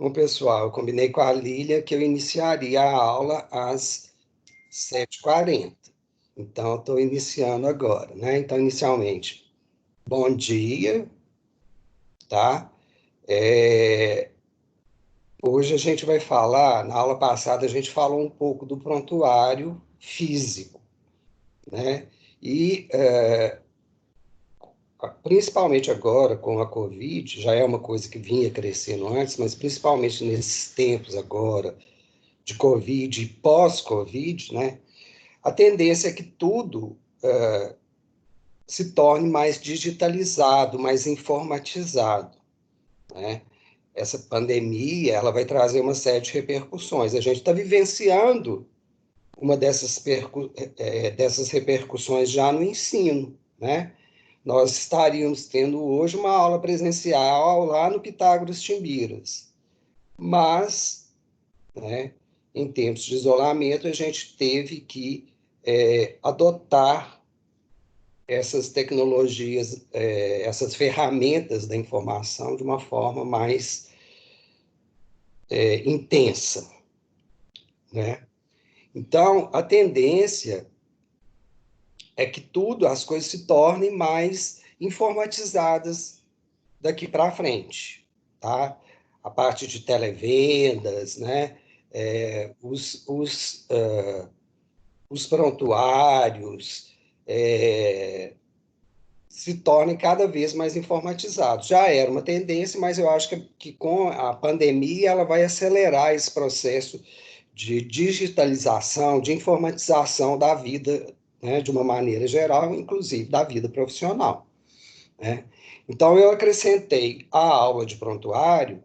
Bom, pessoal, eu combinei com a Lília que eu iniciaria a aula às 7h40. Então, estou iniciando agora, né? Então, inicialmente, bom dia, tá? Hoje a gente vai falar, na aula passada a gente falou um pouco do prontuário físico, né? E, principalmente agora, com a Covid, já é uma coisa que vinha crescendo antes, mas principalmente nesses tempos agora, de Covid e pós-Covid, né? A tendência é que tudo se torne mais digitalizado, mais informatizado, né? Essa pandemia, ela vai trazer uma série de repercussões. A gente está vivenciando uma dessas repercussões já no ensino, né? Nós estaríamos tendo hoje uma aula presencial lá no Pitágoras Timbiras, mas, né, em tempos de isolamento, a gente teve que adotar essas tecnologias, essas ferramentas da informação de uma forma mais intensa, né? Então, a tendência é que as coisas se tornem mais informatizadas daqui para frente, tá? A parte de televendas, né? Os prontuários, se tornem cada vez mais informatizados. Já era uma tendência, mas eu acho que com a pandemia ela vai acelerar esse processo de digitalização, de informatização da vida, né, de uma maneira geral, inclusive da vida profissional, né? Então, eu acrescentei à aula de prontuário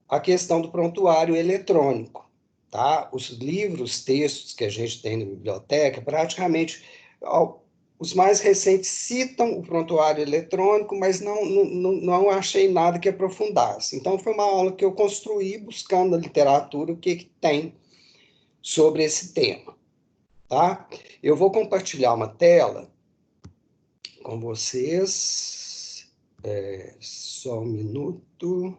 a questão do prontuário eletrônico, tá? Os livros, textos que a gente tem na biblioteca, praticamente os mais recentes citam o prontuário eletrônico, mas não achei nada que aprofundasse. Então, foi uma aula que eu construí buscando na literatura o que tem sobre esse tema, tá? Eu vou compartilhar uma tela com vocês. Só um minuto.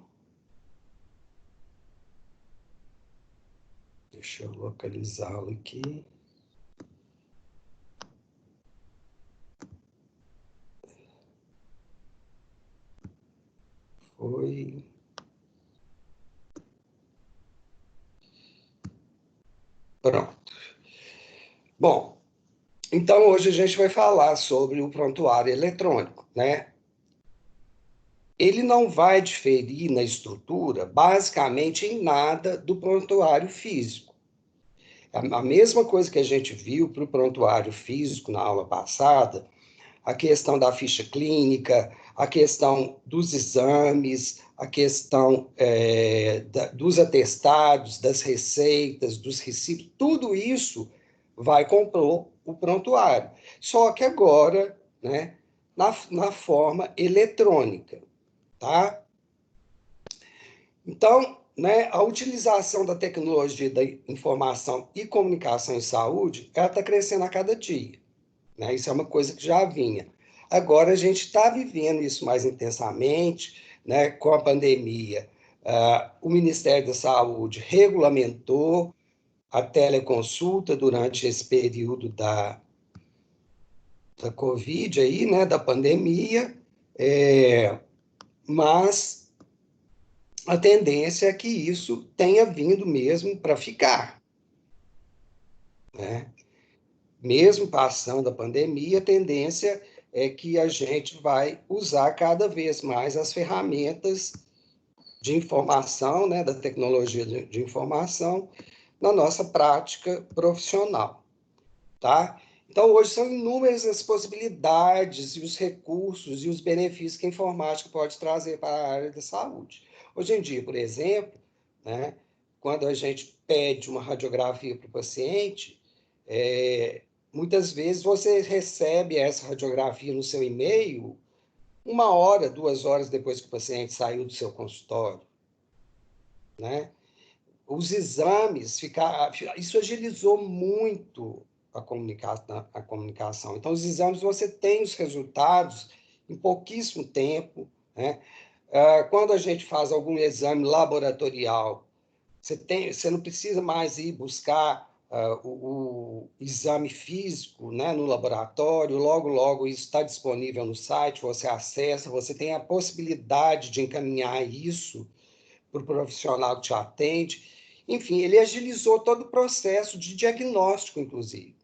Deixa eu localizá-lo aqui. Foi. Pronto. Bom, então hoje a gente vai falar sobre o prontuário eletrônico, né? Ele não vai diferir na estrutura, basicamente, em nada do prontuário físico. A mesma coisa que a gente viu para o prontuário físico na aula passada, a questão da ficha clínica, a questão dos exames, a questão dos atestados, das receitas, dos recibos, tudo isso vai compor o prontuário. Só que agora, né, na forma eletrônica, tá? Então, né, a utilização da tecnologia da informação e comunicação em saúde, ela está crescendo a cada dia, né? Isso é uma coisa que já vinha. Agora a gente está vivendo isso mais intensamente, né? Com a pandemia. O Ministério da Saúde regulamentou a teleconsulta durante esse período da Covid aí, né? Da pandemia, mas a tendência é que isso tenha vindo mesmo para ficar, né? Mesmo passando a pandemia, a tendência é que a gente vai usar cada vez mais as ferramentas de informação, né, da tecnologia de informação, na nossa prática profissional, tá? Então, hoje são inúmeras as possibilidades e os recursos e os benefícios que a informática pode trazer para a área da saúde. Hoje em dia, por exemplo, né, quando a gente pede uma radiografia para o paciente, muitas vezes você recebe essa radiografia no seu e-mail 1 hora, 2 horas depois que o paciente saiu do seu consultório, né? Os exames, isso agilizou muito a comunicação. Então, os exames, você tem os resultados em pouquíssimo tempo, né? Quando a gente faz algum exame laboratorial, você não precisa mais ir buscar o exame físico, né, no laboratório, logo isso está disponível no site, você acessa, você tem a possibilidade de encaminhar isso para o profissional que te atende. Enfim, ele agilizou todo o processo de diagnóstico, inclusive,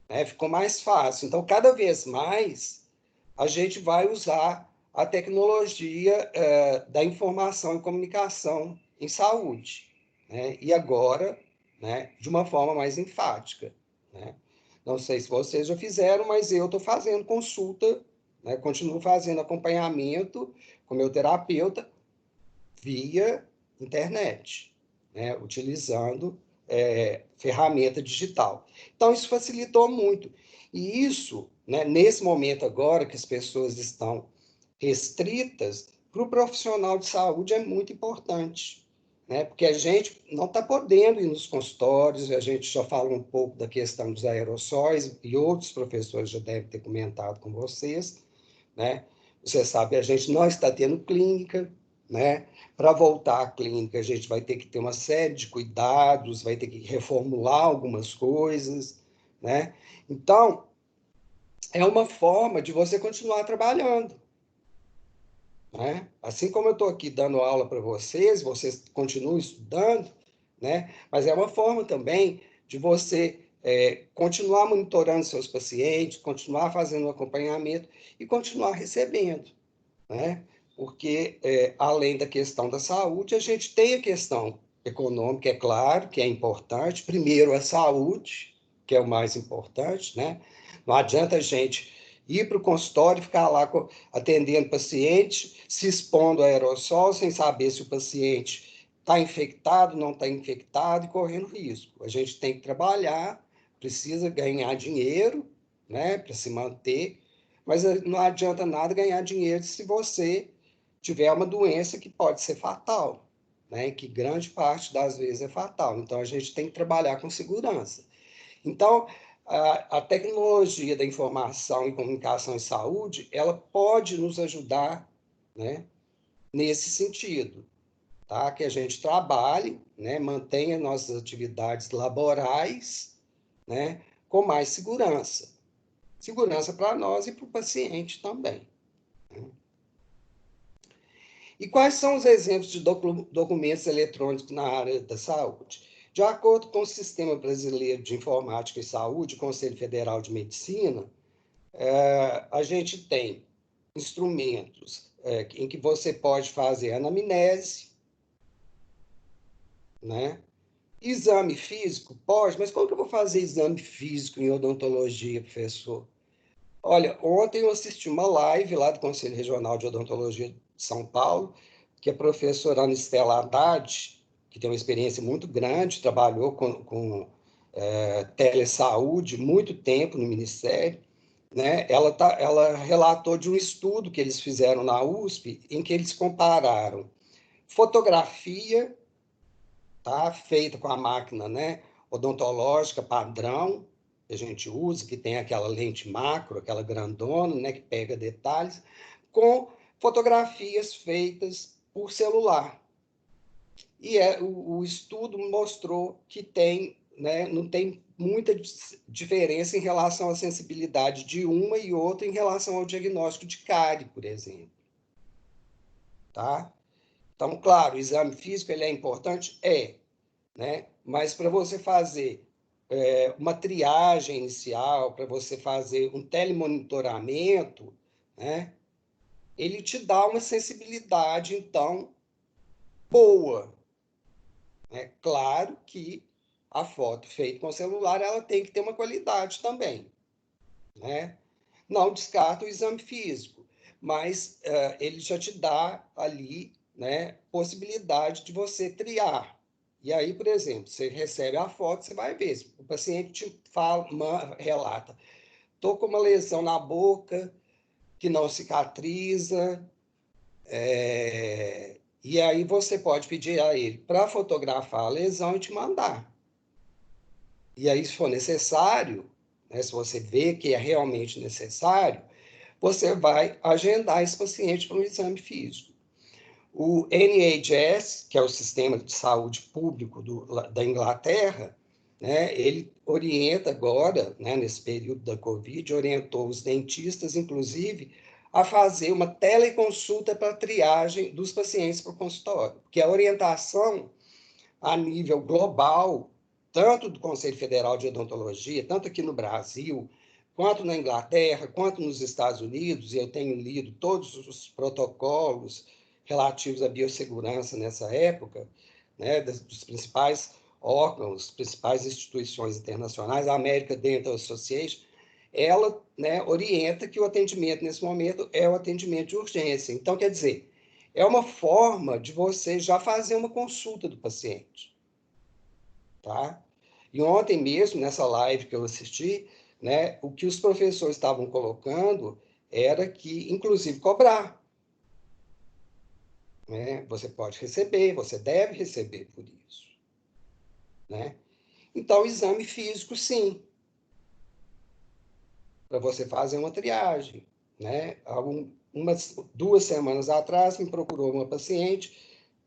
né? Ficou mais fácil. Então, cada vez mais, a gente vai usar a tecnologia da informação e comunicação em saúde, né? E agora, né, de uma forma mais enfática, né? Não sei se vocês já fizeram, mas eu estou fazendo consulta, né? Continuo fazendo acompanhamento com meu terapeuta via internet, né? Utilizando ferramenta digital. Então, isso facilitou muito. E isso, né, nesse momento agora que as pessoas estão restritas, para o profissional de saúde é muito importante, né? Porque a gente não está podendo ir nos consultórios, a gente já fala um pouco da questão dos aerossóis, e outros professores já devem ter comentado com vocês, né? Você sabe, a gente não está tendo clínica, né? Para voltar à clínica, a gente vai ter que ter uma série de cuidados, vai ter que reformular algumas coisas, né? Então, é uma forma de você continuar trabalhando, né? Assim como eu estou aqui dando aula para vocês, vocês continuam estudando, né? Mas é uma forma também de você continuar monitorando seus pacientes, continuar fazendo um acompanhamento e continuar recebendo, né? Porque, além da questão da saúde, a gente tem a questão econômica, é claro, que é importante. Primeiro, a saúde, que é o mais importante, né? Não adianta a gente ir para o consultório e ficar lá atendendo paciente, se expondo a aerossol, sem saber se o paciente está infectado, não está infectado e correndo risco. A gente tem que trabalhar, precisa ganhar dinheiro, né, para se manter, mas não adianta nada ganhar dinheiro se você tiver uma doença que pode ser fatal, né? Que grande parte das vezes é fatal. Então, a gente tem que trabalhar com segurança. Então, a tecnologia da informação e comunicação em saúde, ela pode nos ajudar, né, nesse sentido, tá? Que a gente trabalhe, né, mantenha nossas atividades laborais, né, com mais segurança. Segurança para nós e para o paciente também. E quais são os exemplos de documentos eletrônicos na área da saúde? De acordo com o Sistema Brasileiro de Informática e Saúde, Conselho Federal de Medicina, a gente tem instrumentos em que você pode fazer anamnese, né? Exame físico? Pode, mas como que eu vou fazer exame físico em odontologia, professor? Olha, ontem eu assisti uma live lá do Conselho Regional de Odontologia de São Paulo, que a professora Anistela Haddad, que tem uma experiência muito grande, trabalhou com telesaúde muito tempo no Ministério, né? Ela relatou de um estudo que eles fizeram na USP, em que eles compararam fotografia, tá, feita com a máquina, né, odontológica padrão, que a gente usa, que tem aquela lente macro, aquela grandona, né, que pega detalhes, com fotografias feitas por celular. E o estudo mostrou que tem, né, não tem muita diferença em relação à sensibilidade de uma e outra em relação ao diagnóstico de cárie, por exemplo. Tá? Então, claro, o exame físico ele é importante? É. Né? Mas para você fazer uma triagem inicial, para você fazer um telemonitoramento, né? Ele te dá uma sensibilidade, então, boa. É claro que a foto feita com o celular ela tem que ter uma qualidade também, né? Não descarta o exame físico, mas ele já te dá ali, né, possibilidade de você triar. E aí, por exemplo, você recebe a foto, você vai ver. O paciente te fala, relata: estou com uma lesão na boca que não cicatriza. E aí você pode pedir a ele para fotografar a lesão e te mandar. E aí, se for necessário, né, se você vê que é realmente necessário, você vai agendar esse paciente para um exame físico. O NHS, que é o Sistema de Saúde Público da Inglaterra, né, ele orienta agora, né, nesse período da Covid, orientou os dentistas, inclusive, a fazer uma teleconsulta para triagem dos pacientes para o consultório, porque a orientação a nível global, tanto do Conselho Federal de Odontologia, tanto aqui no Brasil, quanto na Inglaterra, quanto nos Estados Unidos, e eu tenho lido todos os protocolos relativos à biossegurança nessa época, né, dos principais órgãos, principais instituições internacionais, a American Dental Association, ela, né, orienta que o atendimento nesse momento é o atendimento de urgência. Então, quer dizer, é uma forma de você já fazer uma consulta do paciente, tá? E ontem mesmo, nessa live que eu assisti, né, o que os professores estavam colocando era que, inclusive, cobrar. Né? Você pode receber, você deve receber por isso. Né? Então, exame físico, sim, para você fazer uma triagem. Né? Umas 2 semanas atrás, me procurou uma paciente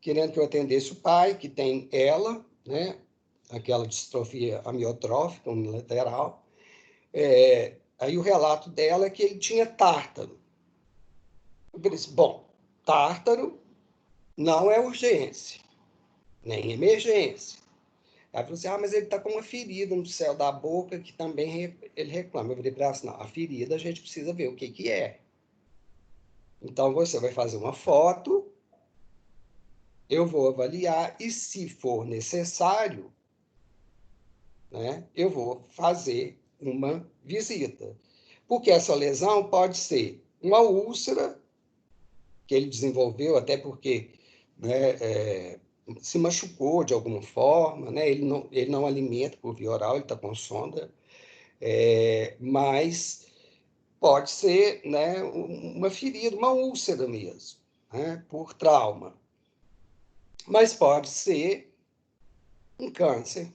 querendo que eu atendesse o pai, que tem ela, né? Aquela distrofia amiotrófica unilateral. Aí o relato dela é que ele tinha tártaro. Eu disse, bom, tártaro não é urgência, nem emergência. Ela falou assim, mas ele está com uma ferida no céu da boca que também ele reclama. Eu falei para ela assim, não, a ferida a gente precisa ver o que, que é. Então, você vai fazer uma foto, eu vou avaliar, e se for necessário, né, eu vou fazer uma visita. Porque essa lesão pode ser uma úlcera que ele desenvolveu, até porque, né, se machucou de alguma forma, né, ele não alimenta por via oral, ele está com sonda, mas pode ser, né, uma ferida, uma úlcera mesmo, né, por trauma. Mas pode ser um câncer,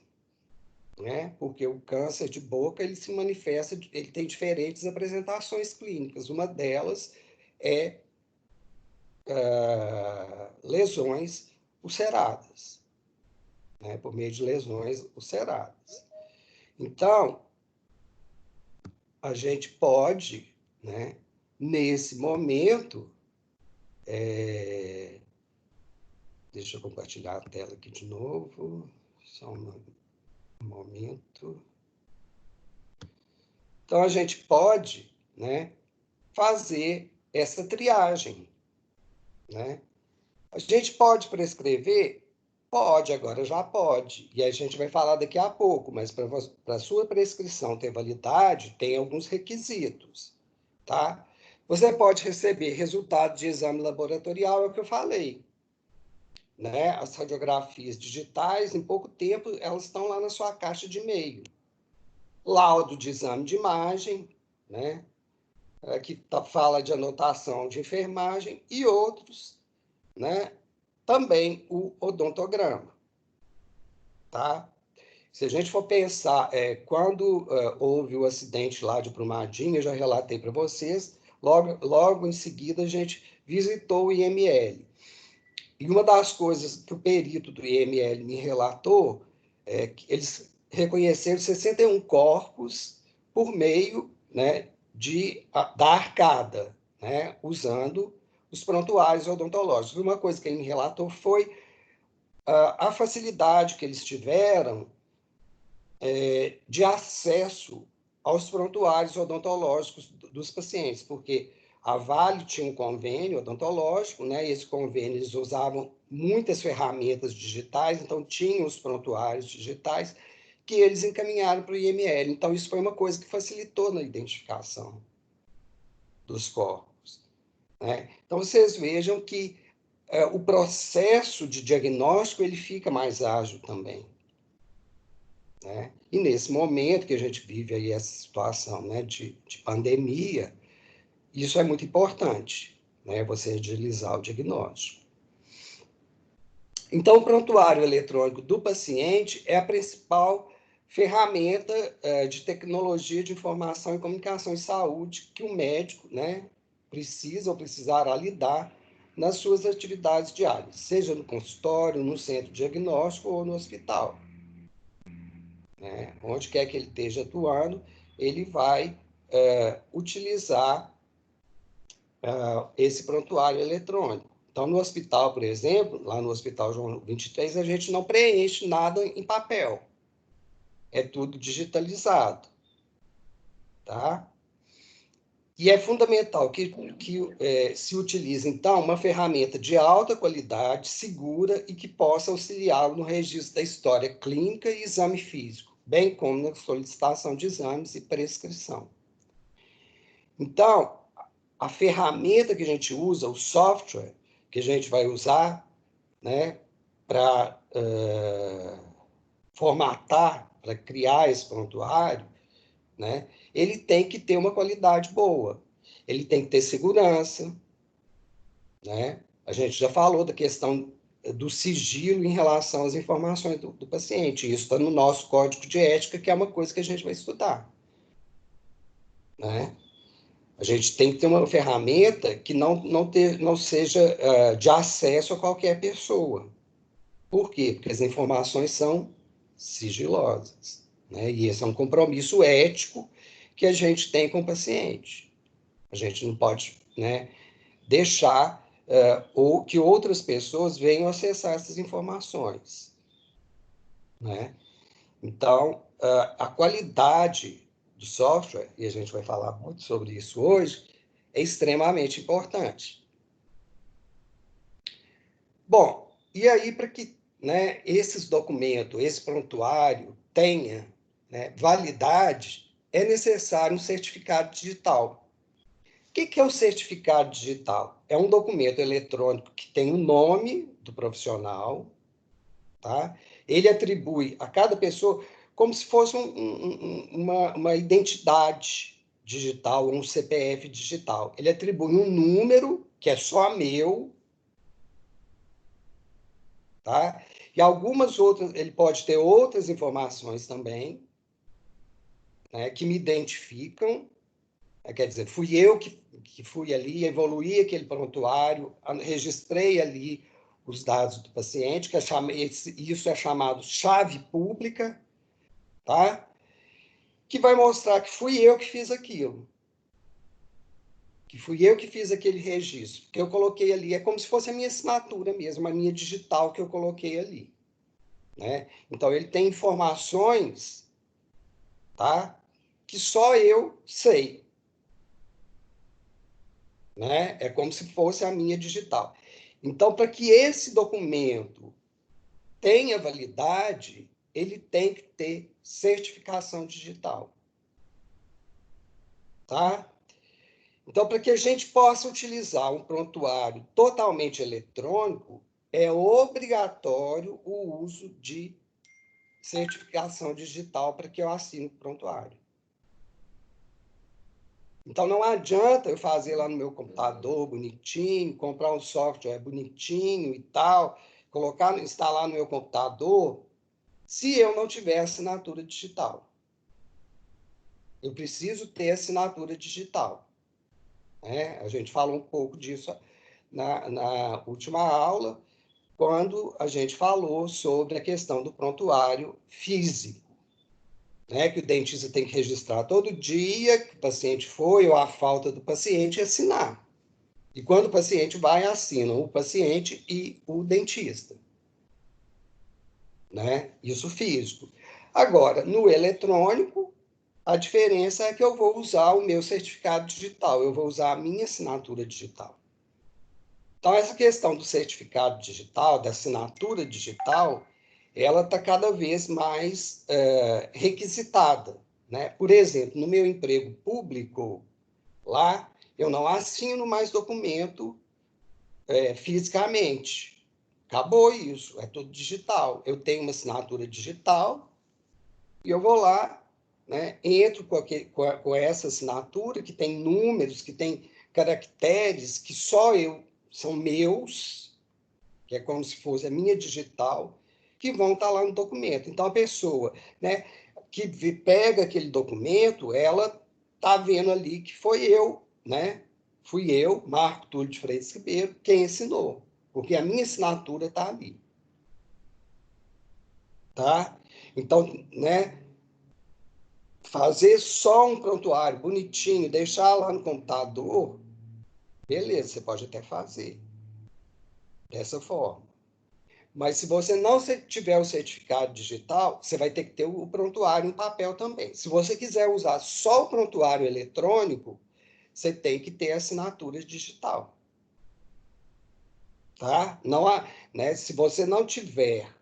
né? Porque o câncer de boca ele se manifesta, ele tem diferentes apresentações clínicas. Uma delas é lesões ulceradas, né? Por meio de lesões ulceradas. Então, a gente pode, né, nesse momento, deixa eu compartilhar a tela aqui de novo, só um momento. Então, a gente pode, né, fazer essa triagem, né? A gente pode prescrever? Pode, agora já pode. E a gente vai falar daqui a pouco, mas para a sua prescrição ter validade, tem alguns requisitos, tá? Você pode receber resultado de exame laboratorial, é o que eu falei. Né? As radiografias digitais, em pouco tempo, elas estão lá na sua caixa de e-mail. Laudo de exame de imagem, né? Que fala de anotação de enfermagem, e outros, né? Também o odontograma, tá? Se a gente for pensar, quando houve o acidente lá de Brumadinho, eu já relatei para vocês, logo em seguida a gente visitou o IML. E uma das coisas que o perito do IML me relatou é que eles reconheceram 61 corpos por meio, né, da arcada, né, usando os prontuários odontológicos. Uma coisa que ele me relatou foi a facilidade que eles tiveram de acesso aos prontuários odontológicos dos pacientes, porque a Vale tinha um convênio odontológico, né? E esse convênio eles usavam muitas ferramentas digitais, então tinham os prontuários digitais que eles encaminharam para o IML. Então, isso foi uma coisa que facilitou na identificação dos corpos. Né? Então, vocês vejam que o processo de diagnóstico ele fica mais ágil também. Né? E nesse momento que a gente vive aí essa situação, né, de pandemia, isso é muito importante, né, você agilizar o diagnóstico. Então, o prontuário eletrônico do paciente é a principal ferramenta de tecnologia de informação e comunicação em saúde que o médico, né, precisa ou precisará lidar nas suas atividades diárias, seja no consultório, no centro diagnóstico ou no hospital. Né? Onde quer que ele esteja atuando, ele vai utilizar esse prontuário eletrônico. Então, no hospital, por exemplo, lá no Hospital João 23, a gente não preenche nada em papel. É tudo digitalizado. Tá? E é fundamental que se utilize, então, uma ferramenta de alta qualidade, segura e que possa auxiliá-lo no registro da história clínica e exame físico, bem como na solicitação de exames e prescrição. Então, a ferramenta que a gente usa, o software que a gente vai usar, né, para formatar, para criar esse prontuário, né, ele tem que ter uma qualidade boa, ele tem que ter segurança, né? A gente já falou da questão do sigilo em relação às informações do paciente, isso está no nosso código de ética, que é uma coisa que a gente vai estudar, né? A gente tem que ter uma ferramenta que não seja de acesso a qualquer pessoa. Por quê? Porque as informações são sigilosas, né? E esse é um compromisso ético que a gente tem com o paciente. A gente não pode, né, deixar ou que outras pessoas venham acessar essas informações, né? Então, a qualidade do software, e a gente vai falar muito sobre isso hoje, é extremamente importante. Bom, e aí para que, né, esses documentos, esse prontuário tenha, né, validade, é necessário um certificado digital. O que é o certificado digital? É um documento eletrônico que tem o nome do profissional, tá? Ele atribui a cada pessoa como se fosse uma identidade digital, um CPF digital. Ele atribui um número, que é só meu, tá? E algumas outras, ele pode ter outras informações também, né, que me identificam. Quer dizer, fui eu que fui ali, evoluí aquele prontuário, registrei ali os dados do paciente, que isso é chamado chave pública, tá? Que vai mostrar que fui eu que fiz aquilo, que fui eu que fiz aquele registro, que eu coloquei ali, é como se fosse a minha assinatura mesmo, a minha digital que eu coloquei ali, né? Então, ele tem informações, tá? Que só eu sei, né? É como se fosse a minha digital. Então, para que esse documento tenha validade, ele tem que ter certificação digital, tá? Então, para que a gente possa utilizar um prontuário totalmente eletrônico, é obrigatório o uso de certificação digital para que eu assine o prontuário. Então, não adianta eu fazer lá no meu computador bonitinho, comprar um software bonitinho e tal, instalar no meu computador, se eu não tiver assinatura digital. Eu preciso ter assinatura digital, né? A gente falou um pouco disso na última aula, quando a gente falou sobre a questão do prontuário físico, né? Que o dentista tem que registrar todo dia que o paciente foi ou a falta do paciente e assinar. E quando o paciente vai, assinam o paciente e o dentista, né? Isso físico. Agora, no eletrônico, a diferença é que eu vou usar o meu certificado digital, eu vou usar a minha assinatura digital. Então, essa questão do certificado digital, da assinatura digital, ela está cada vez mais requisitada, né? Por exemplo, no meu emprego público, lá, eu não assino mais documento fisicamente. Acabou isso, é tudo digital. Eu tenho uma assinatura digital e eu vou lá, né, entro com essa assinatura, que tem números, que tem caracteres que só são meus, que é como se fosse a minha digital, que vão estar lá no documento. Então, a pessoa, né, pega aquele documento, ela está vendo ali que foi eu, né? fui eu, Marco Túlio de Freitas Ribeiro, quem ensinou, porque a minha assinatura está ali. Tá? Então, né, fazer só um prontuário bonitinho, deixar lá no computador, beleza, você pode até fazer dessa forma. Mas se você não tiver o certificado digital, você vai ter que ter o prontuário em papel também. Se você quiser usar só o prontuário eletrônico, você tem que ter assinatura digital. Tá? Não há, né? Se você não tiver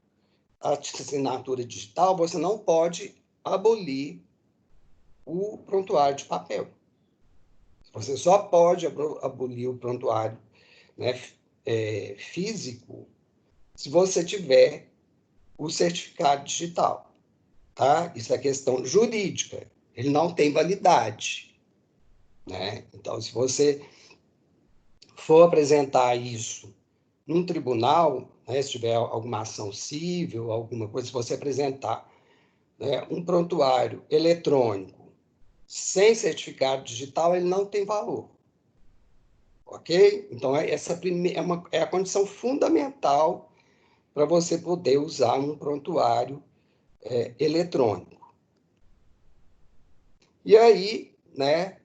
a assinatura digital, você não pode abolir o prontuário de papel. Você só pode abolir o prontuário, né, físico se você tiver o certificado digital. Tá? Isso é questão jurídica. Ele não tem validade. Né? Então, se você for apresentar isso num tribunal, né, se tiver alguma ação civil, alguma coisa, se você apresentar, né, um prontuário eletrônico sem certificado digital, ele não tem valor. Ok? Então, essa é a condição fundamental para você poder usar um prontuário eletrônico. E aí, né,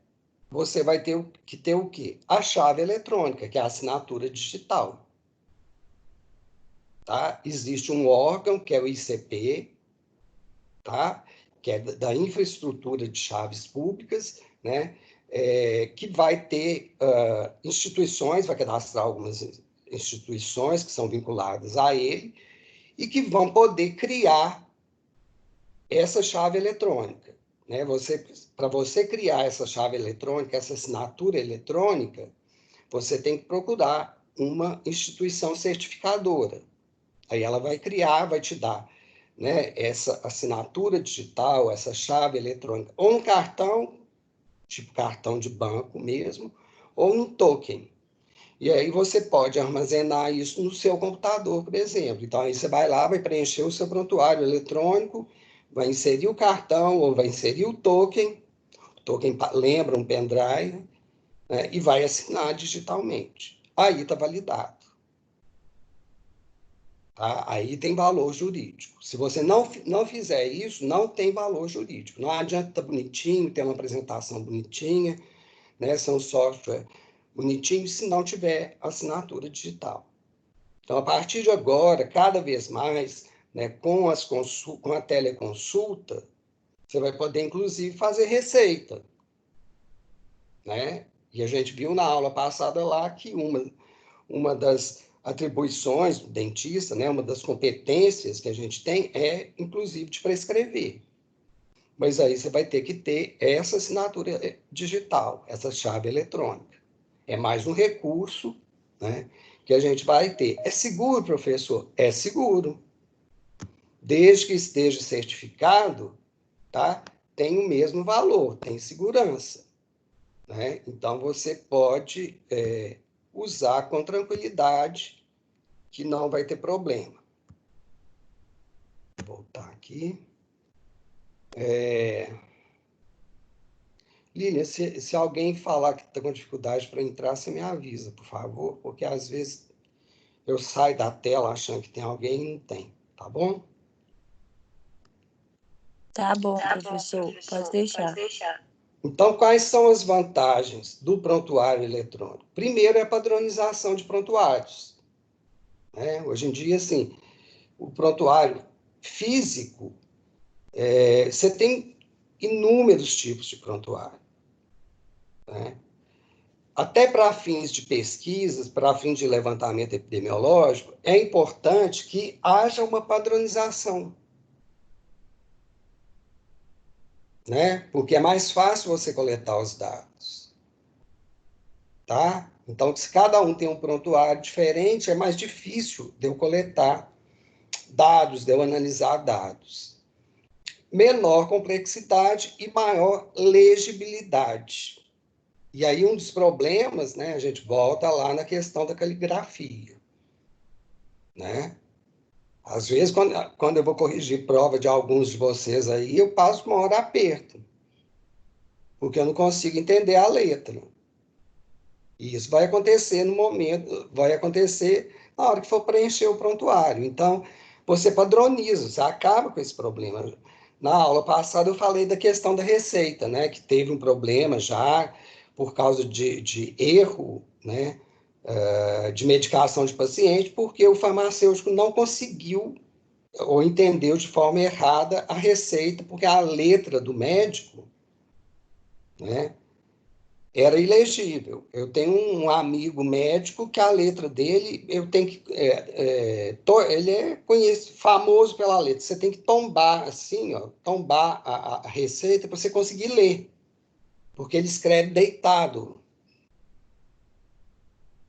você vai ter que ter o quê? A chave eletrônica, que é a assinatura digital. Tá? Existe um órgão, que é o ICP, tá? Que é da infraestrutura de chaves públicas, né? Que vai ter instituições, vai cadastrar algumas instituições que são vinculadas a ele e que vão poder criar essa chave eletrônica. Né? Para você criar essa chave eletrônica, essa assinatura eletrônica, você tem que procurar uma instituição certificadora. Aí ela vai criar, vai te dar, né, essa assinatura digital, essa chave eletrônica, ou um cartão, tipo cartão de banco mesmo, ou um token. E aí você pode armazenar isso no seu computador, por exemplo. Então aí você vai lá, vai preencher o seu prontuário eletrônico, vai inserir o cartão ou vai inserir o token lembra um pendrive, né, e vai assinar digitalmente. Aí está validado. Tá? Aí tem valor jurídico. Se você não fizer isso, não tem valor jurídico. Não adianta estar bonitinho, ter uma apresentação bonitinha, né? São software bonitinho, se não tiver assinatura digital. Então, a partir de agora, cada vez mais, né, com a teleconsulta, você vai poder, inclusive, fazer receita. Né? E a gente viu na aula passada lá que uma das atribuições do dentista, né, uma das competências que a gente tem é, inclusive, de prescrever. Mas aí você vai ter que ter essa assinatura digital, essa chave eletrônica. É mais um recurso, né, que a gente vai ter. É seguro, professor? É seguro. Desde que esteja certificado, tá? Tem o mesmo valor, tem segurança. Né? Então, você pode usar com tranquilidade, que não vai ter problema. Vou voltar aqui. Lília, se alguém falar que está com dificuldade para entrar, você me avisa, por favor, porque às vezes eu saio da tela achando que tem alguém e não tem, tá bom? Tá bom, professor, pode deixar. Então, quais são as vantagens do prontuário eletrônico? Primeiro é a padronização de prontuários. Né? Hoje em dia, assim, o prontuário físico, você tem inúmeros tipos de prontuário. Né? Até para fins de pesquisas, para fins de levantamento epidemiológico, é importante que haja uma padronização. Né? Porque é mais fácil você coletar os dados. Tá? Então, se cada um tem um prontuário diferente, é mais difícil de eu coletar dados, de eu analisar dados. Menor complexidade e maior legibilidade. E aí um dos problemas, né, a gente volta lá na questão da caligrafia. Né? Às vezes, quando eu vou corrigir prova de alguns de vocês aí, eu passo uma hora aperto, porque eu não consigo entender a letra. Isso vai acontecer no momento, vai acontecer na hora que for preencher o prontuário. Então, você padroniza, você acaba com esse problema. Na aula passada eu falei da questão da receita, né, que teve um problema já por causa de erro, né, de medicação de paciente, porque o farmacêutico não conseguiu ou entendeu de forma errada a receita, porque a letra do médico, né, era ilegível. Eu tenho um amigo médico que a letra dele, eu tenho que. Ele é famoso pela letra. Você tem que tombar assim, ó, tombar a receita para você conseguir ler, porque ele escreve deitado,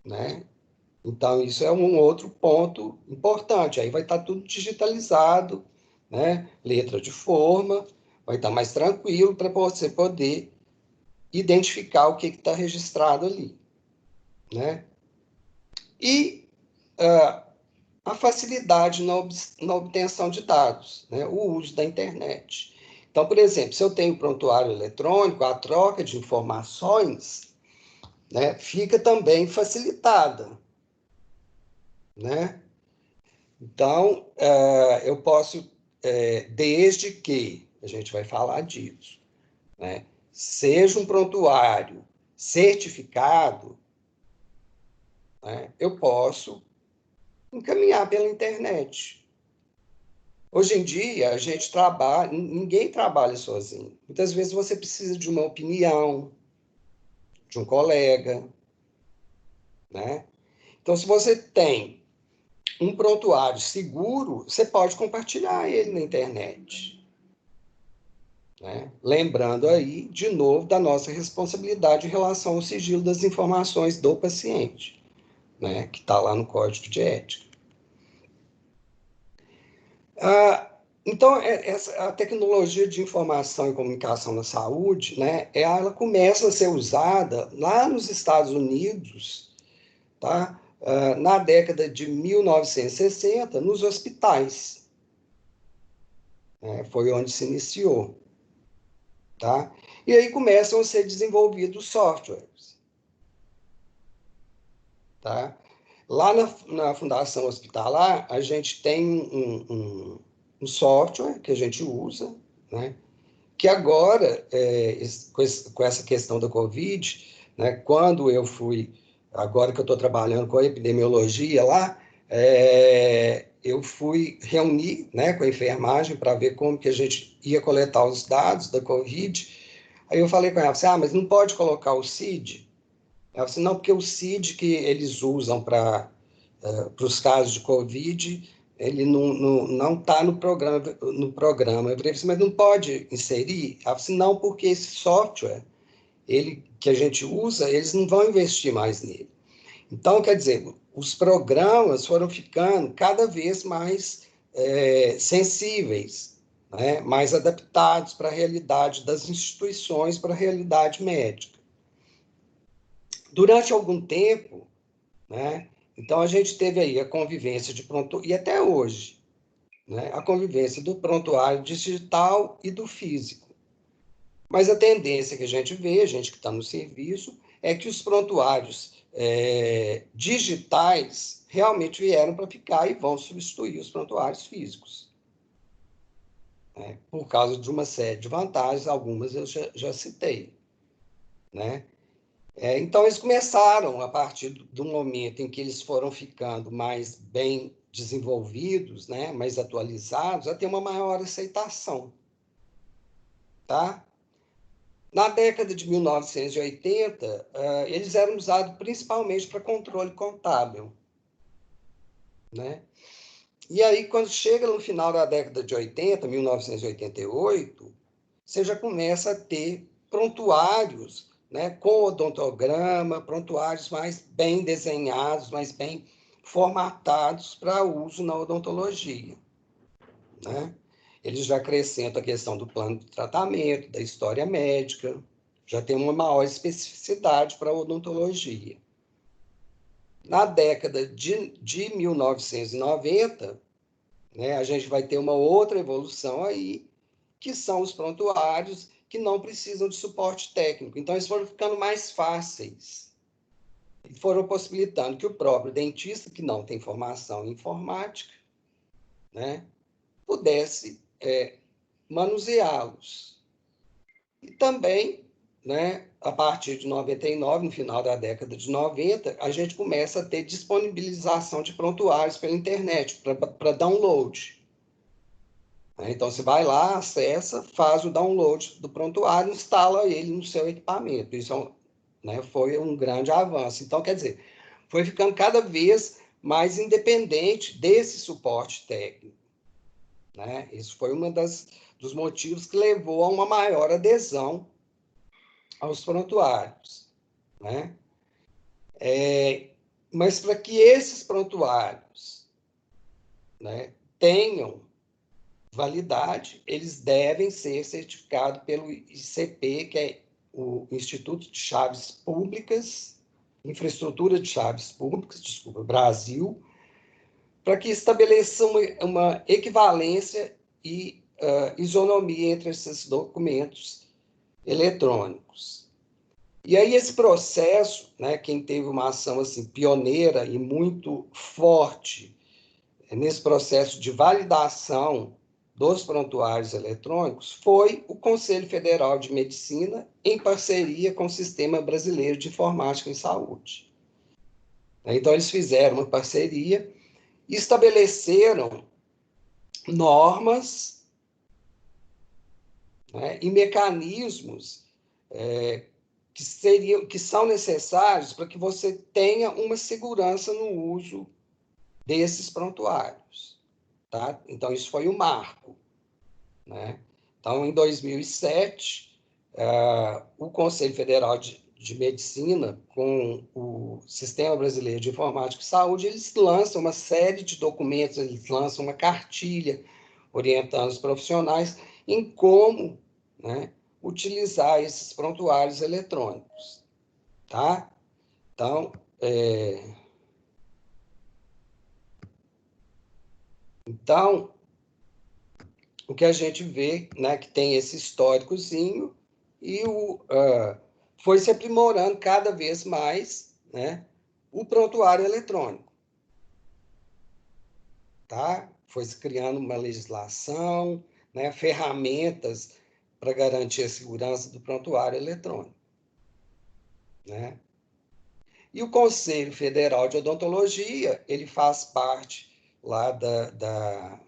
né? Então, isso é um outro ponto importante. Aí vai estar tudo digitalizado, né? Letra de forma, vai estar mais tranquilo para você poder identificar o que está registrado ali, né? E a facilidade na obtenção de dados, né? O uso da internet. Então, por exemplo, se eu tenho prontuário eletrônico, a troca de informações, né, fica também facilitada, né? Então, eu posso, desde que, a gente vai falar disso, né, seja um prontuário certificado, né, eu posso encaminhar pela internet. Hoje em dia, a gente trabalha, ninguém trabalha sozinho. Muitas vezes você precisa de uma opinião, de um colega, né? Então, se você tem um prontuário seguro, você pode compartilhar ele na internet, né? Lembrando aí, de novo, da nossa responsabilidade em relação ao sigilo das informações do paciente, né? Que está lá no Código de Ética. Ah, então, a tecnologia de informação e comunicação na saúde, né, ela começa a ser usada lá nos Estados Unidos, tá? Na década de 1960, nos hospitais, né, foi onde se iniciou, tá? E aí começam a ser desenvolvidos softwares, tá? Lá na Fundação Hospitalar, a gente tem um software que a gente usa, né? Que agora, com essa questão da Covid, né, quando eu fui, agora que eu estou trabalhando com a epidemiologia lá, eu fui reunir, né, com a enfermagem para ver como que a gente ia coletar os dados da Covid. Aí eu falei com ela, assim, mas não pode colocar o CID? Ela disse, não, porque o CID que eles usam para os casos de Covid, ele não está no programa, no programa. Eu falei assim, mas não pode inserir? Ela disse, não, porque esse software que a gente usa, eles não vão investir mais nele. Então, quer dizer, os programas foram ficando cada vez mais sensíveis, né? Mais adaptados para a realidade das instituições, para a realidade médica. Durante algum tempo, né? Então, a gente teve aí a convivência de prontuário, e até hoje, né? A convivência do prontuário digital e do físico. Mas a tendência que a gente vê, a gente que está no serviço, é que os prontuários digitais realmente vieram para ficar e vão substituir os prontuários físicos, né? Por causa de uma série de vantagens, algumas eu já citei, né? Então, eles começaram, a partir do momento em que eles foram ficando mais bem desenvolvidos, né, mais atualizados, a ter uma maior aceitação. Tá? Na década de 1980, eles eram usados principalmente para controle contábil. Né? E aí, quando chega no final da década de 80, 1988, você já começa a ter prontuários, né, com odontograma, prontuários mais bem desenhados, mais bem formatados para uso na odontologia. Né? Eles já acrescentam a questão do plano de tratamento, da história médica, já tem uma maior especificidade para a odontologia. Na década de 1990, né, a gente vai ter uma outra evolução aí, que são os prontuários que não precisam de suporte técnico. Então, eles foram ficando mais fáceis, foram possibilitando que o próprio dentista, que não tem formação em informática, né, pudesse manuseá-los. E também, né, a partir de 99, no final da década de 90, a gente começa a ter disponibilização de prontuários pela internet, para download. Então, você vai lá, acessa, faz o download do prontuário, instala ele no seu equipamento. Isso foi um grande avanço. Então, quer dizer, foi ficando cada vez mais independente desse suporte técnico. Isso foi dos motivos que levou a uma maior adesão aos prontuários. Mas para que esses prontuários tenham validade, eles devem ser certificados pelo ICP, que é o Instituto de Chaves Públicas, Infraestrutura de Chaves Públicas, Brasil, para que estabeleça uma equivalência e isonomia entre esses documentos eletrônicos. E aí esse processo, quem teve uma ação assim, pioneira e muito forte nesse processo de validação dos prontuários eletrônicos foi o Conselho Federal de Medicina, em parceria com o Sistema Brasileiro de Informática em Saúde. Então, eles fizeram uma parceria e estabeleceram normas e mecanismos que são necessários para que você tenha uma segurança no uso desses prontuários. Tá? Então, isso foi o marco. Então, em 2007, o Conselho Federal de Medicina, com o Sistema Brasileiro de Informática e Saúde, eles lançam uma série de documentos, eles lançam uma cartilha orientando os profissionais em como utilizar esses prontuários eletrônicos. Tá? Então, o que a gente vê, que tem esse históricozinho e foi se aprimorando cada vez mais o prontuário eletrônico. Tá? Foi se criando uma legislação, ferramentas para garantir a segurança do prontuário eletrônico. E o Conselho Federal de Odontologia, ele faz parte lá da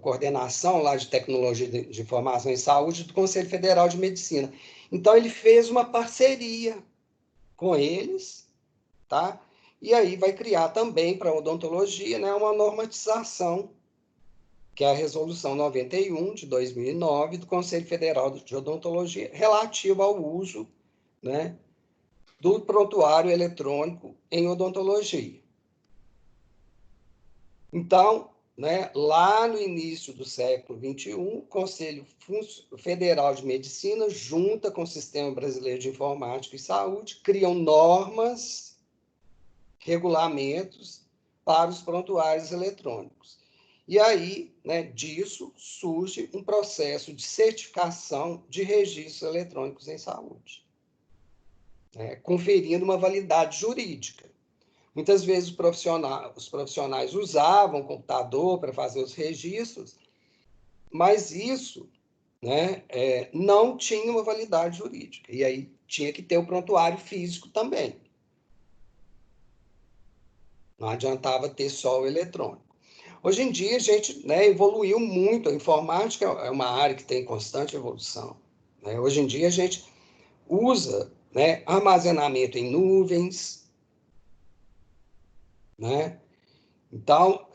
coordenação lá de tecnologia de informação em saúde do Conselho Federal de Medicina. Então, ele fez uma parceria com eles, tá? E aí vai criar também para a odontologia uma normatização, que é a Resolução 91 de 2009 do Conselho Federal de Odontologia, relativa ao uso do prontuário eletrônico em odontologia. Então, lá no início do século XXI, o Conselho Federal de Medicina, junta com o Sistema Brasileiro de Informática e Saúde, criam normas, regulamentos para os prontuários eletrônicos. E aí, disso surge um processo de certificação de registros eletrônicos em saúde, conferindo uma validade jurídica. Muitas vezes os profissionais usavam o computador para fazer os registros, mas isso não tinha uma validade jurídica. E aí tinha que ter o prontuário físico também. Não adiantava ter só o eletrônico. Hoje em dia, a gente evoluiu muito. A informática é uma área que tem constante evolução. Hoje em dia, a gente usa armazenamento em nuvens. Então,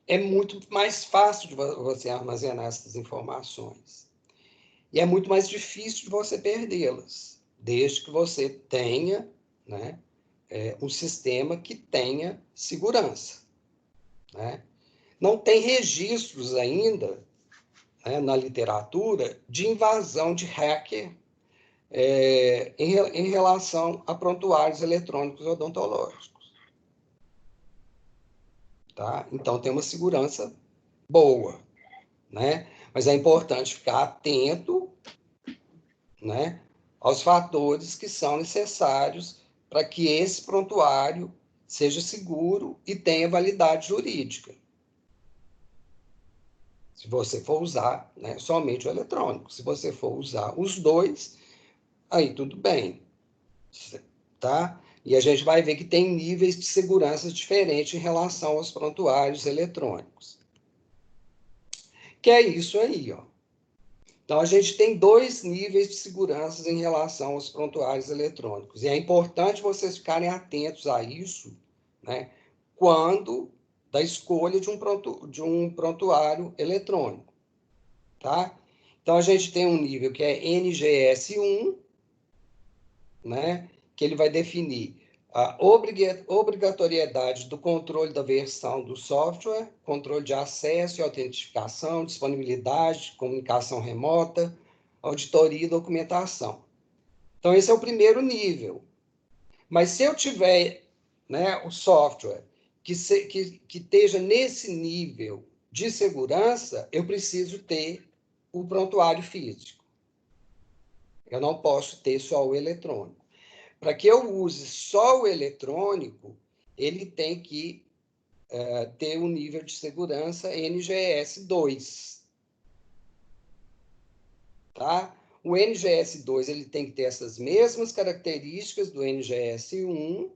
é muito mais fácil de você armazenar essas informações. E é muito mais difícil de você perdê-las, desde que você tenha um sistema que tenha segurança. Não tem registros ainda na literatura de invasão de hacker em relação a prontuários eletrônicos odontológicos. Tá? Então, tem uma segurança boa, Mas é importante ficar atento aos fatores que são necessários para que esse prontuário seja seguro e tenha validade jurídica. Se você for usar, né, somente o eletrônico. Se você for usar os dois, aí tudo bem. Tá? E a gente vai ver que tem níveis de segurança diferentes em relação aos prontuários eletrônicos. Que é isso aí, ó. Então, a gente tem 2 níveis de segurança em relação aos prontuários eletrônicos. E é importante vocês ficarem atentos a isso, né, quando da escolha de um prontuário eletrônico. Tá? Então, a gente tem um nível que é NGS1, né, que ele vai definir a obrigatoriedade do controle da versão do software, controle de acesso e autentificação, disponibilidade, comunicação remota, auditoria e documentação. Então, esse é o primeiro nível. Mas se eu tiver, né, o software que esteja nesse nível de segurança, eu preciso ter o prontuário físico. Eu não posso ter só o eletrônico. Para que eu use só o eletrônico, ele tem que ter um nível de segurança NGS2. Tá? O NGS2 ele tem que ter essas mesmas características do NGS1,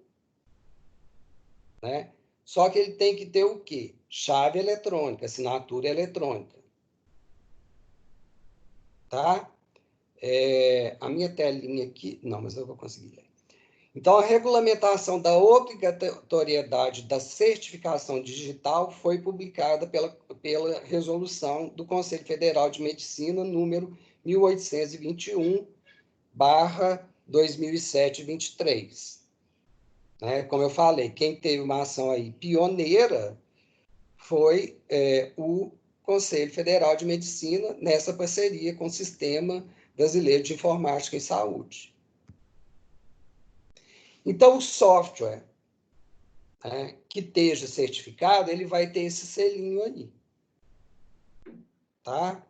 né? Só que ele tem que ter o quê? Chave eletrônica, assinatura eletrônica. Tá? A minha telinha aqui... Não, mas eu vou conseguir ler. Então, a regulamentação da obrigatoriedade da certificação digital foi publicada pela resolução do Conselho Federal de Medicina, número 1821/2007-23. Né? Como eu falei, quem teve uma ação aí pioneira foi o Conselho Federal de Medicina, nessa parceria com o Sistema Brasileiro de Informática em Saúde. Então, o software, né, que esteja certificado, ele vai ter esse selinho aí. Tá?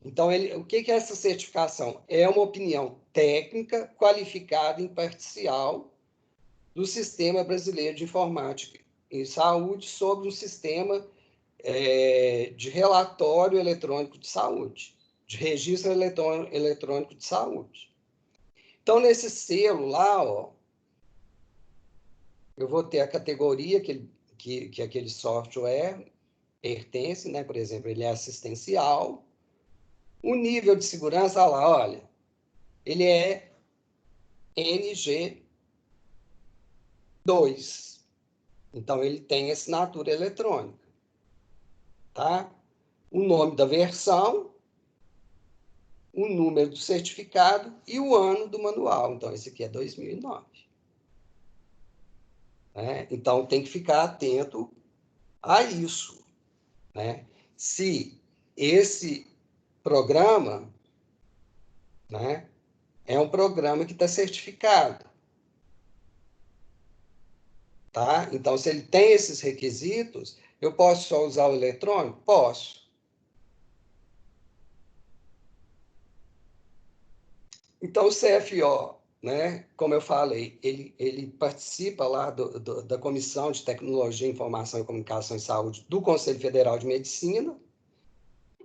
Então, o que é essa certificação? É uma opinião técnica, qualificada e imparcial do Sistema Brasileiro de Informática em Saúde sobre um sistema de relatório eletrônico de saúde, de registro eletrônico de saúde. Então, nesse selo lá, ó, eu vou ter a categoria que aquele software pertence, né? Por exemplo, ele é assistencial. O nível de segurança, lá, olha, ele é NG2. Então, ele tem assinatura eletrônica. Tá? O nome da versão, o número do certificado e o ano do manual. Então, esse aqui é 2009. Então, tem que ficar atento a isso. Né? Se esse programa, né, é um programa que está certificado. Tá? Então, se ele tem esses requisitos, eu posso só usar o eletrônico? Posso. Então, o CFO, né, como eu falei, ele participa lá da Comissão de Tecnologia, Informação e Comunicação em Saúde do Conselho Federal de Medicina,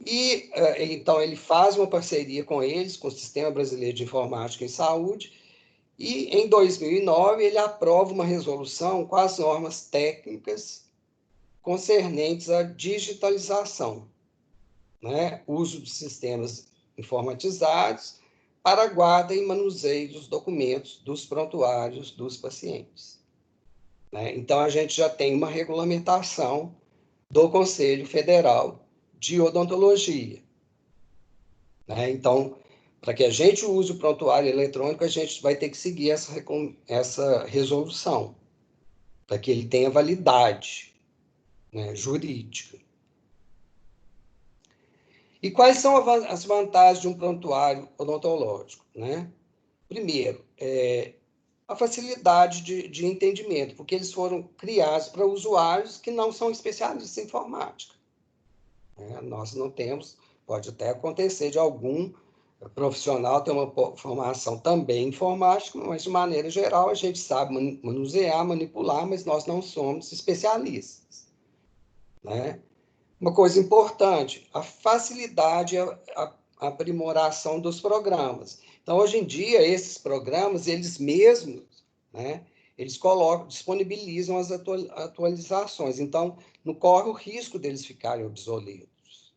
e então ele faz uma parceria com eles, com o Sistema Brasileiro de Informática em Saúde, e em 2009 ele aprova uma resolução com as normas técnicas concernentes à digitalização, né, uso de sistemas informatizados para a guarda e manuseio dos documentos dos prontuários dos pacientes. Né? Então, a gente já tem uma regulamentação do Conselho Federal de Odontologia. Né? Então, para que a gente use o prontuário eletrônico, a gente vai ter que seguir essa resolução, para que ele tenha validade, né, jurídica. E quais são as vantagens de um prontuário odontológico? Né? Primeiro, a facilidade de entendimento, porque eles foram criados para usuários que não são especialistas em informática. Nós não temos, pode até acontecer de algum profissional tem uma formação também informática, mas de maneira geral a gente sabe manusear, manipular, mas nós não somos especialistas, né? Uma coisa importante, a facilidade, a aprimoração dos programas. Então, hoje em dia, esses programas, eles mesmos, né, eles disponibilizam as atualizações. Então, não corre o risco deles ficarem obsoletos,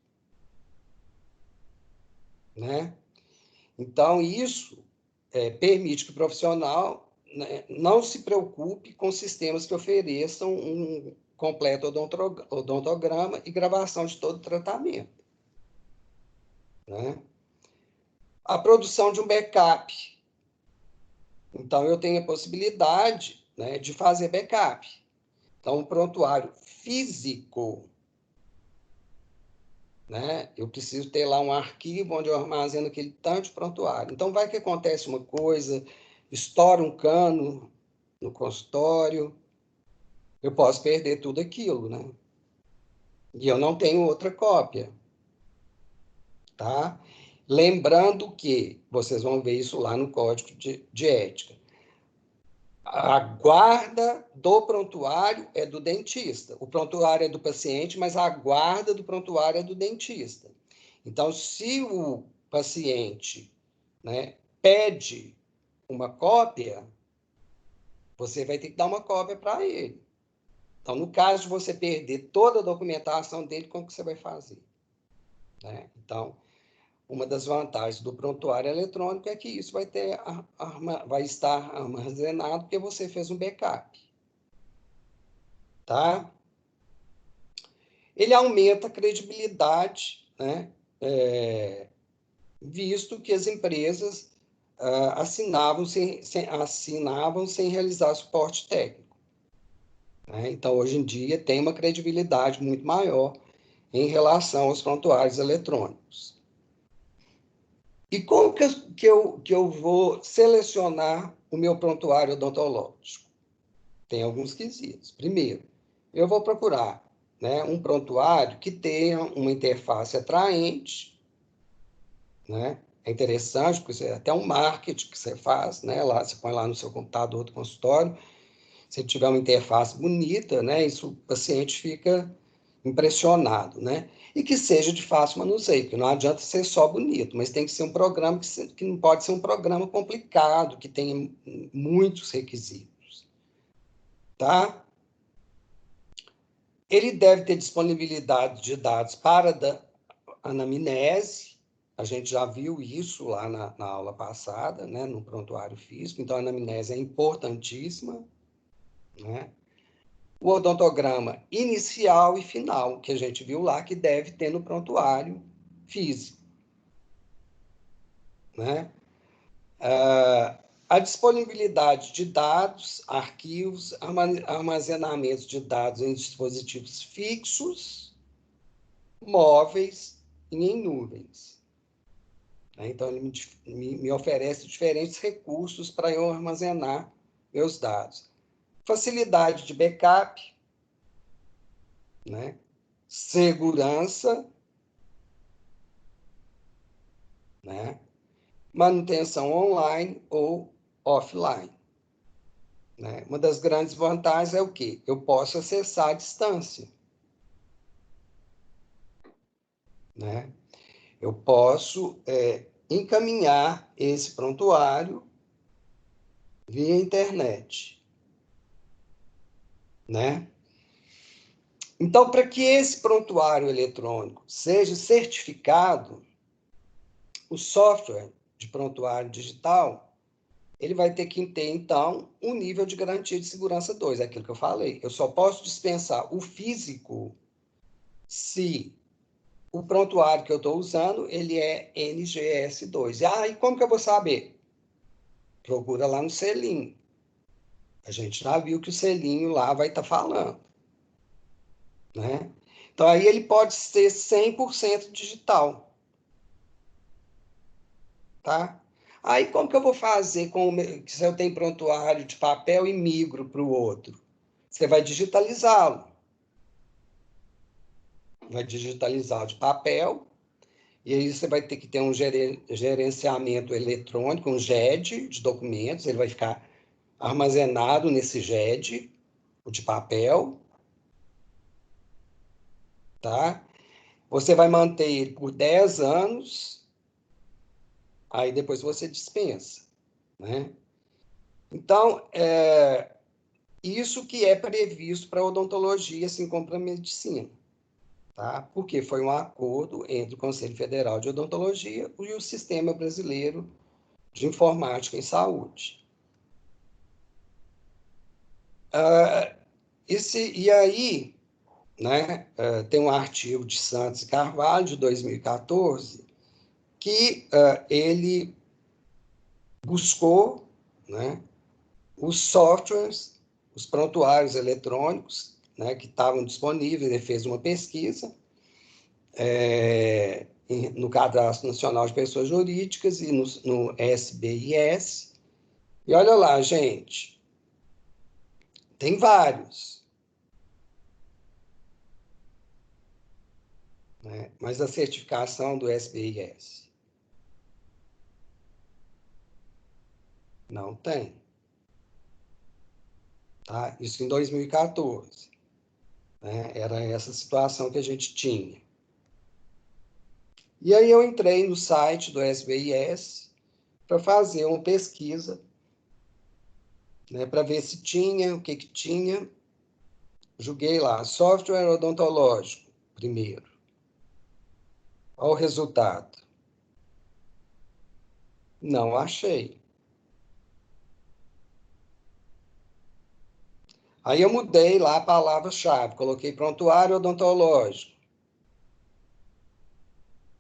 né? Então, isso permite que o profissional, né, não se preocupe com sistemas que ofereçam um completo odontograma e gravação de todo o tratamento, né? A produção de um backup. Então, eu tenho a possibilidade, né, de fazer backup. Então, um prontuário físico, né, eu preciso ter lá um arquivo onde eu armazeno aquele tanto de prontuário. Então, vai que acontece uma coisa, estoura um cano no consultório, eu posso perder tudo aquilo, né? E eu não tenho outra cópia, tá? Lembrando que, vocês vão ver isso lá no código de ética, a guarda do prontuário é do dentista. O prontuário é do paciente, mas a guarda do prontuário é do dentista. Então, se o paciente, né, pede uma cópia, você vai ter que dar uma cópia para ele. Então, no caso de você perder toda a documentação dele, como que você vai fazer? Né? Então, uma das vantagens do prontuário eletrônico é que isso vai estar armazenado porque você fez um backup. Tá? Ele aumenta a credibilidade, né? Visto que as empresas assinavam sem realizar suporte técnico, né? Então, hoje em dia, tem uma credibilidade muito maior em relação aos prontuários eletrônicos. E como que eu vou selecionar o meu prontuário odontológico? Tem alguns quesitos. Primeiro, eu vou procurar, né, um prontuário que tenha uma interface atraente, né? É interessante, porque é até um marketing que você faz, né? Lá, você põe lá no seu computador do consultório, se tiver uma interface bonita, né? Isso o paciente fica impressionado, né? E que seja de fácil manuseio, porque não adianta ser só bonito, mas tem que ser um programa que não pode ser um programa complicado, que tenha muitos requisitos, tá? Ele deve ter disponibilidade de dados para a anamnese, a gente já viu isso lá na aula passada, né, no prontuário físico, então a anamnese é importantíssima, né? O odontograma inicial e final, que a gente viu lá, que deve ter no prontuário físico, né? A disponibilidade de dados, arquivos, armazenamento de dados em dispositivos fixos, móveis e em nuvens. Então, ele me oferece diferentes recursos para eu armazenar meus dados. Facilidade de backup, né? Segurança, né? Manutenção online ou offline. Né? Uma das grandes vantagens é o quê? Eu posso acessar à distância. Né? Eu posso encaminhar esse prontuário via internet, né? Então, para que esse prontuário eletrônico seja certificado, o software de prontuário digital, ele vai ter que ter, então, um nível de garantia de segurança 2, é aquilo que eu falei. Eu só posso dispensar o físico se o prontuário que eu estou usando, ele é NGS2. E como que eu vou saber? Procura lá no selinho. A gente já viu que o selinho lá vai estar falando, né? Então, aí ele pode ser 100% digital, tá? Aí, como que eu vou fazer se eu tenho prontuário de papel e migro para o outro? Você vai digitalizá-lo. Vai digitalizar o de papel E aí você vai ter que ter um gerenciamento eletrônico, um GED de documentos, ele vai ficar armazenado nesse GED, o de papel, tá? Você vai manter ele por 10 anos, aí depois você dispensa, né? Então, isso que é previsto para a odontologia, assim como para a medicina, tá? Porque foi um acordo entre o Conselho Federal de Odontologia e o Sistema Brasileiro de Informática em Saúde. E aí, né, tem um artigo de Santos e Carvalho, de 2014, que ele buscou, né, os softwares, os prontuários eletrônicos, né, que estavam disponíveis. Ele fez uma pesquisa no Cadastro Nacional de Pessoas Jurídicas e no SBIS. E olha lá, gente, tem vários, né? Mas a certificação do SBIS não tem. Tá? Isso em 2014. Né? Era essa situação que a gente tinha. E aí eu entrei no site do SBIS para fazer uma pesquisa, né, para ver se tinha, o que tinha. Joguei lá, software odontológico, primeiro. Olha o resultado. Não achei. Aí eu mudei lá a palavra-chave, coloquei prontuário odontológico.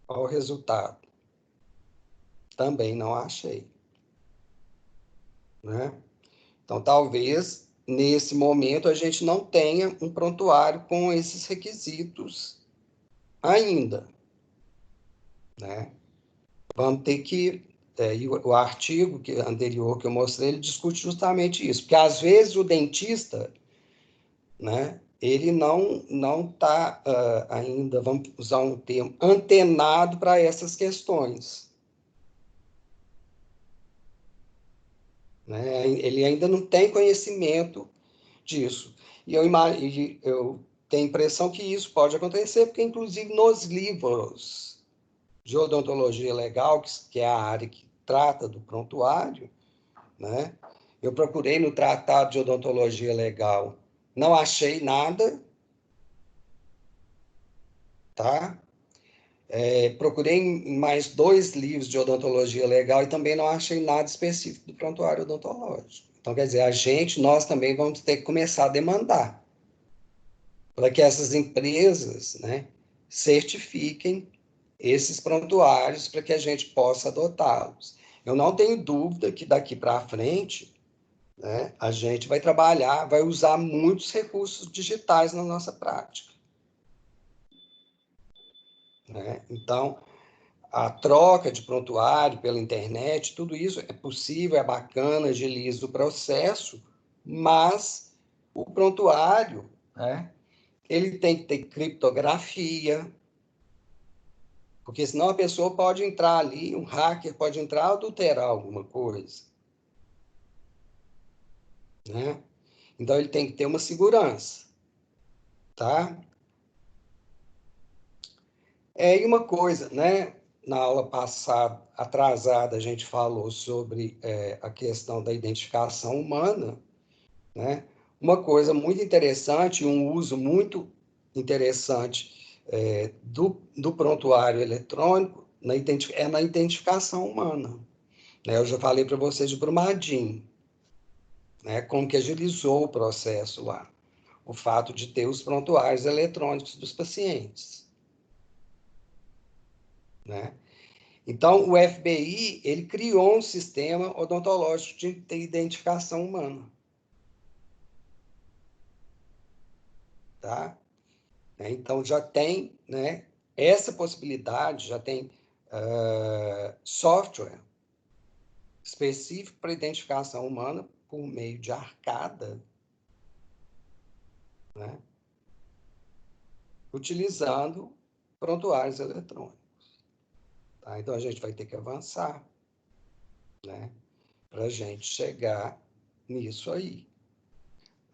Olha o resultado. Também não achei. Né? Então, talvez, nesse momento, a gente não tenha um prontuário com esses requisitos ainda. Né? Vamos ter que... o artigo anterior que eu mostrei, ele discute justamente isso. Porque, às vezes, o dentista, né, ele não está ainda, vamos usar um termo, antenado para essas questões. Né? Ele ainda não tem conhecimento disso. E eu tenho a impressão que isso pode acontecer, porque, inclusive, nos livros de odontologia legal, que é a área que trata do prontuário, né? Eu procurei no Tratado de Odontologia Legal, não achei nada, tá? Procurei em mais 2 livros de odontologia legal e também não achei nada específico do prontuário odontológico. Então, quer dizer, nós também vamos ter que começar a demandar para que essas empresas, né, certifiquem esses prontuários para que a gente possa adotá-los. Eu não tenho dúvida que daqui para frente, né, a gente vai trabalhar, vai usar muitos recursos digitais na nossa prática. Né? Então, a troca de prontuário pela internet, tudo isso é possível, é bacana, agiliza o processo, mas o prontuário, né, ele tem que ter criptografia, porque senão a pessoa pode entrar ali, um hacker pode entrar e adulterar alguma coisa. Né? Então, ele tem que ter uma segurança. Tá? E uma coisa, né? Na aula passada, atrasada, a gente falou sobre a questão da identificação humana. Né? Uma coisa muito interessante, um uso muito interessante do prontuário eletrônico é na identificação humana. Né? Eu já falei para vocês de Brumadinho, né? Como que agilizou o processo lá. O fato de ter os prontuários eletrônicos dos pacientes. Né? Então, o FBI ele criou um sistema odontológico de identificação humana. Tá? Então, já tem, né, essa possibilidade, já tem software específico para identificação humana por meio de arcada, né, utilizando prontuários eletrônicos. Tá? Então, a gente vai ter que avançar, né? Para a gente chegar nisso aí.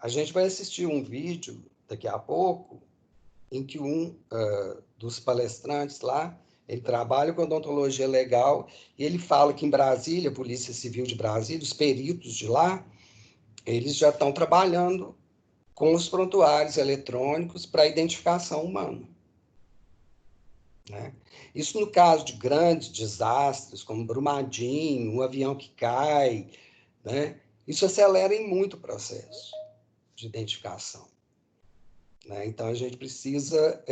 A gente vai assistir um vídeo daqui a pouco em que um dos palestrantes lá, ele trabalha com odontologia legal e ele fala que em Brasília, a Polícia Civil de Brasília, os peritos de lá, eles já estão trabalhando com os prontuários eletrônicos para identificação humana. Né? Isso no caso de grandes desastres, como Brumadinho, um avião que cai, né? Isso acelera em muito o processo de identificação. Né? Então, a gente precisa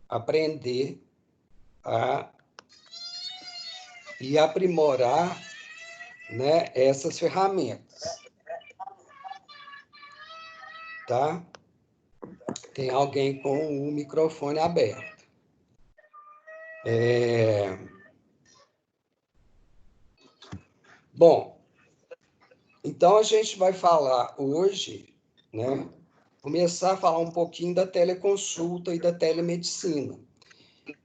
aprender e aprimorar, né, essas ferramentas. Tá? Tem alguém com o microfone aberto. Bom, então a gente vai falar hoje, né, começar a falar um pouquinho da teleconsulta e da telemedicina,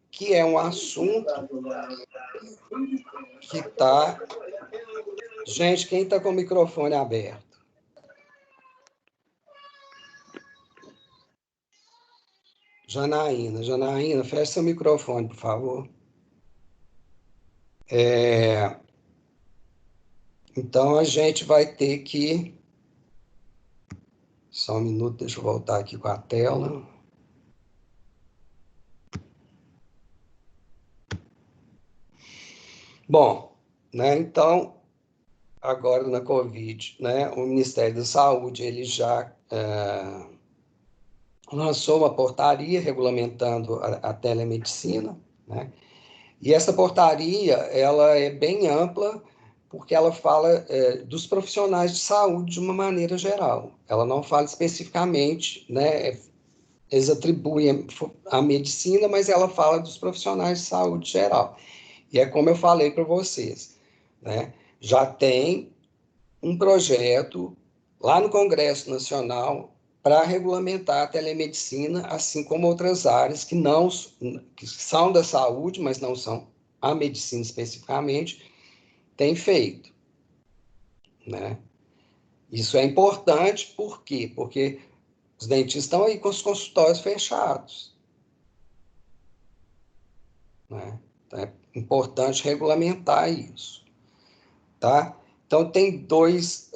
que é um assunto que está... Gente, quem está com o microfone aberto? Janaína, feche seu microfone, por favor. Então, a gente vai ter que... Só um minuto, deixa eu voltar aqui com a tela. Bom, né, então, agora na Covid, né, o Ministério da Saúde ele já lançou uma portaria regulamentando a telemedicina, né? E essa portaria ela é bem ampla porque ela fala dos profissionais de saúde de uma maneira geral. Ela não fala especificamente, né? Eles atribuem a medicina, mas ela fala dos profissionais de saúde geral. E é como eu falei para vocês, né? Já tem um projeto lá no Congresso Nacional para regulamentar a telemedicina, assim como outras áreas que são da saúde, mas não são a medicina especificamente, tem feito. Né? Isso é importante, por quê? Porque os dentistas estão aí com os consultórios fechados. Né? Então, é importante regulamentar isso. Tá? Então, tem dois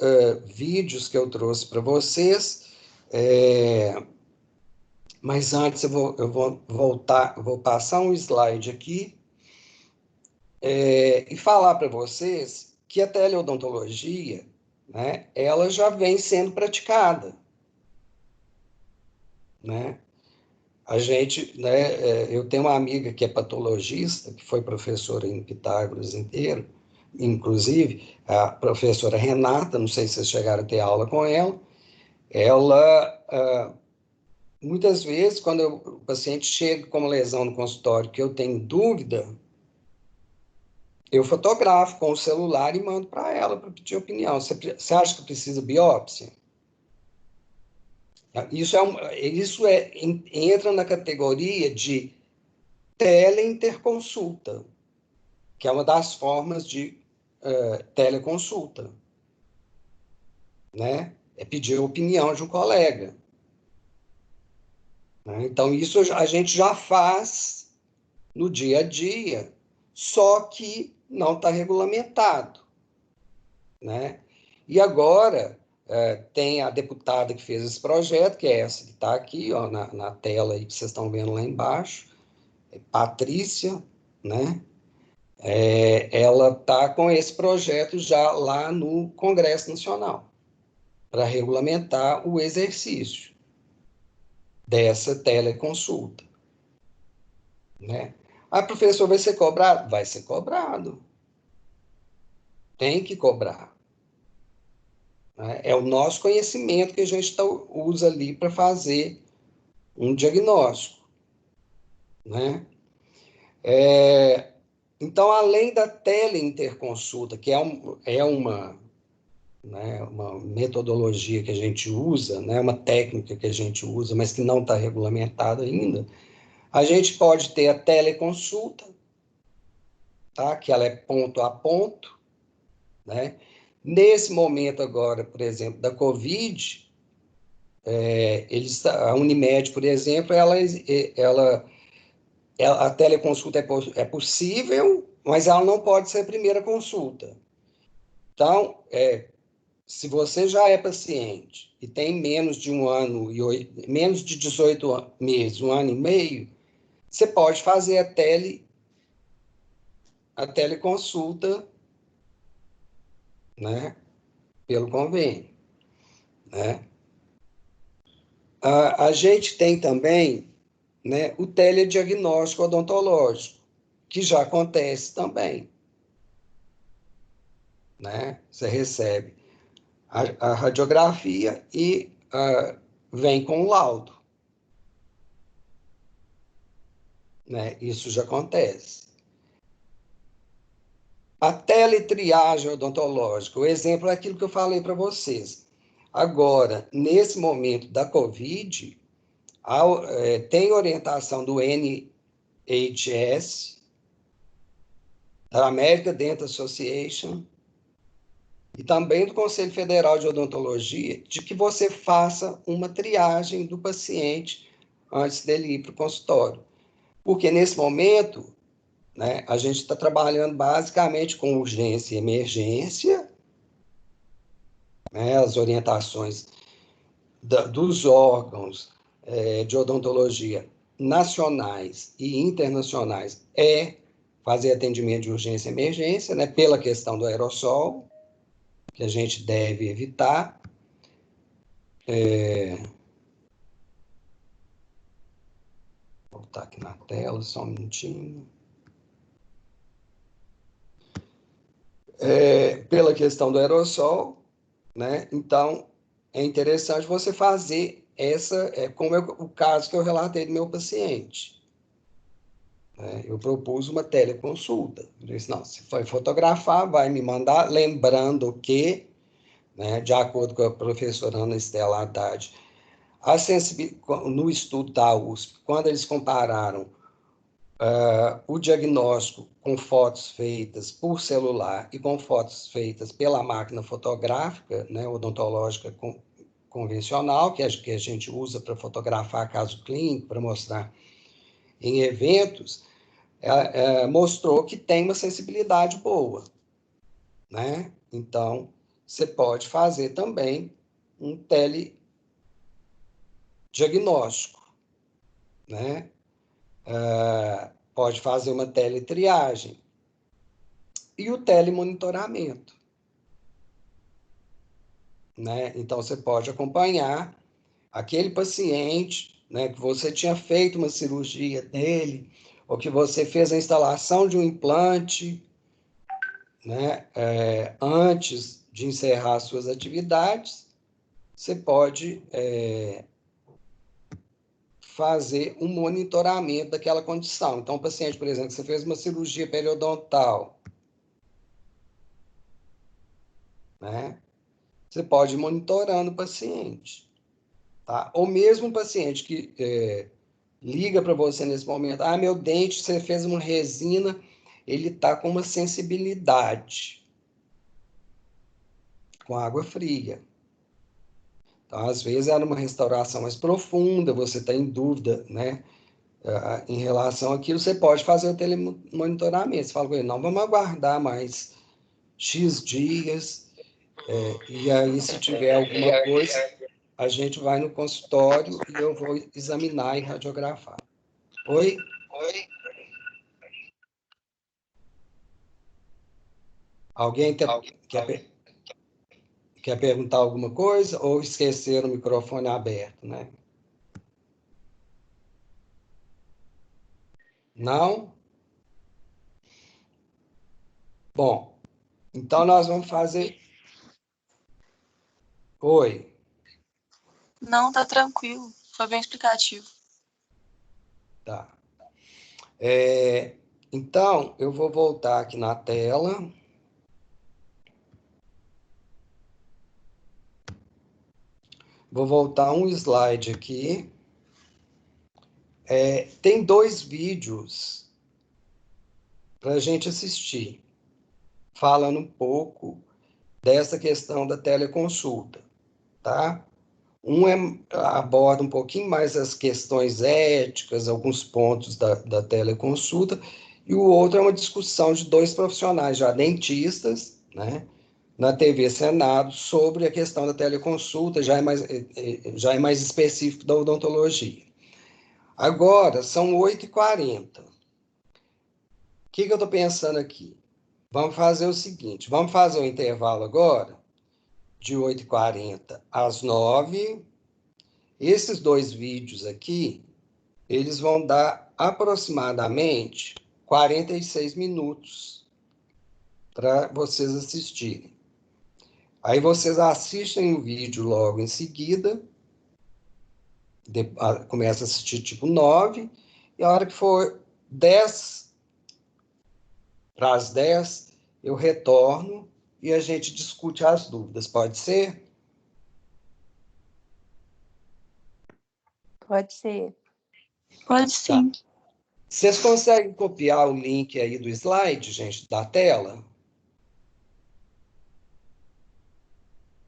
vídeos que eu trouxe para vocês, mas antes eu vou voltar, vou passar um slide aqui e falar para vocês que a teleodontologia, né, ela já vem sendo praticada. Né? A gente, né, eu tenho uma amiga que é patologista, que foi professora em Pitágoras inteiro, inclusive a professora Renata, não sei se vocês chegaram a ter aula com ela muitas vezes, quando o paciente chega com uma lesão no consultório que eu tenho dúvida, eu fotografo com o celular e mando para ela para pedir opinião. Você acha que precisa biópsia? Isso entra na categoria de teleinterconsulta, que é uma das formas de teleconsulta. Né? É pedir a opinião de um colega. Né? Então, isso a gente já faz no dia a dia, só que não está regulamentado. Né? E agora tem a deputada que fez esse projeto, que é essa que está aqui ó, na tela aí, que vocês estão vendo lá embaixo, Patrícia, né? Ela está com esse projeto já lá no Congresso Nacional, para regulamentar o exercício dessa teleconsulta. Né? Ah, professor, vai ser cobrado? Vai ser cobrado. Tem que cobrar. Né? É o nosso conhecimento que a gente usa ali para fazer um diagnóstico. Né? Então, além da teleinterconsulta, que é uma metodologia que a gente usa, né, uma técnica que a gente usa, mas que não está regulamentada ainda, a gente pode ter a teleconsulta, tá? Que ela é ponto a ponto, né? Nesse momento agora, por exemplo, da Covid, a Unimed, por exemplo, a teleconsulta é possível, mas ela não pode ser a primeira consulta. Então, se você já é paciente e tem menos de um ano menos de 18 meses, um ano e meio, você pode fazer a teleconsulta, né, pelo convênio, né? A gente tem também, né, o telediagnóstico odontológico, que já acontece também, né? Você recebe a radiografia e vem com o laudo, né? Isso já acontece. A teletriagem odontológica, o exemplo é aquilo que eu falei para vocês. Agora, nesse momento da COVID, tem orientação do NHS, da American Dental Association, e também do Conselho Federal de Odontologia, de que você faça uma triagem do paciente antes dele ir para o consultório. Porque nesse momento, né, a gente está trabalhando basicamente com urgência e emergência, né, as orientações dos órgãos de odontologia nacionais e internacionais fazer atendimento de urgência e emergência, né, pela questão do aerossol, que a gente deve evitar. Vou botar aqui na tela, só um minutinho. Pela questão do aerossol, né? Então, é interessante você fazer como é o caso que eu relatei do meu paciente. Eu propus uma teleconsulta. Eu disse, não, se for fotografar, vai me mandar, lembrando que, né, de acordo com a professora Ana Estela Haddad, no estudo da USP, quando eles compararam o diagnóstico com fotos feitas por celular e com fotos feitas pela máquina fotográfica, né, odontológica convencional, que a gente usa para fotografar caso clínico, para mostrar em eventos, mostrou que tem uma sensibilidade boa, né? Então, você pode fazer também um telediagnóstico, né? Pode fazer uma teletriagem e o telemonitoramento, né? Então, você pode acompanhar aquele paciente, né, que você tinha feito uma cirurgia dele, ou que você fez a instalação de um implante, né, antes de encerrar suas atividades, você pode fazer um monitoramento daquela condição. Então, o paciente, por exemplo, você fez uma cirurgia periodontal, né? Você pode ir monitorando o paciente, tá? Ou mesmo um paciente que liga para você nesse momento, meu dente, você fez uma resina, ele está com uma sensibilidade com água fria. Então, às vezes, é uma restauração mais profunda, você está em dúvida, né? Em relação àquilo, você pode fazer o telemonitoramento. Você fala com ele, não, vamos aguardar mais X dias, e aí, se tiver alguma coisa, a gente vai no consultório e eu vou examinar e radiografar. Oi? Alguém quer perguntar alguma coisa ou esquecer o microfone aberto, né? Não? Bom, então nós vamos fazer. Oi. Não, tá tranquilo. Foi bem explicativo. Tá. Então, eu vou voltar aqui na tela. Vou voltar um slide aqui. Tem dois vídeos para a gente assistir, falando um pouco dessa questão da teleconsulta, tá? Aborda um pouquinho mais as questões éticas, alguns pontos da teleconsulta, e o outro é uma discussão de dois profissionais já dentistas, né, na TV Senado, sobre a questão da teleconsulta, já é mais específico da odontologia. Agora, são 8h40. O que eu estou pensando aqui? Vamos fazer o seguinte, vamos fazer o intervalo agora, de 8h40 às 9h. Esses dois vídeos aqui, eles vão dar aproximadamente 46 minutos para vocês assistirem. Aí vocês assistem o vídeo logo em seguida, começa a assistir tipo 9, e a hora que for 10 para as 10, eu retorno e a gente discute as dúvidas, pode ser? Pode ser. Pode sim. Tá. Vocês conseguem copiar o link aí do slide, gente, da tela?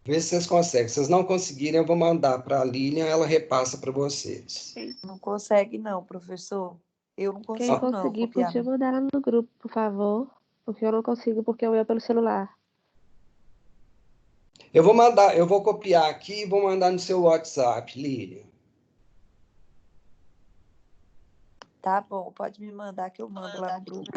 Vê se vocês conseguem. Se vocês não conseguirem, eu vou mandar para a Lilian, ela repassa para vocês. Não consegue não, professor. Eu não Quem consigo não conseguir, copiar. podia mandar lá no grupo, por favor. Porque eu não consigo, porque eu ia pelo celular. Eu vou copiar aqui e vou mandar no seu WhatsApp, Lilian. Tá bom, pode me mandar que eu mando lá no grupo.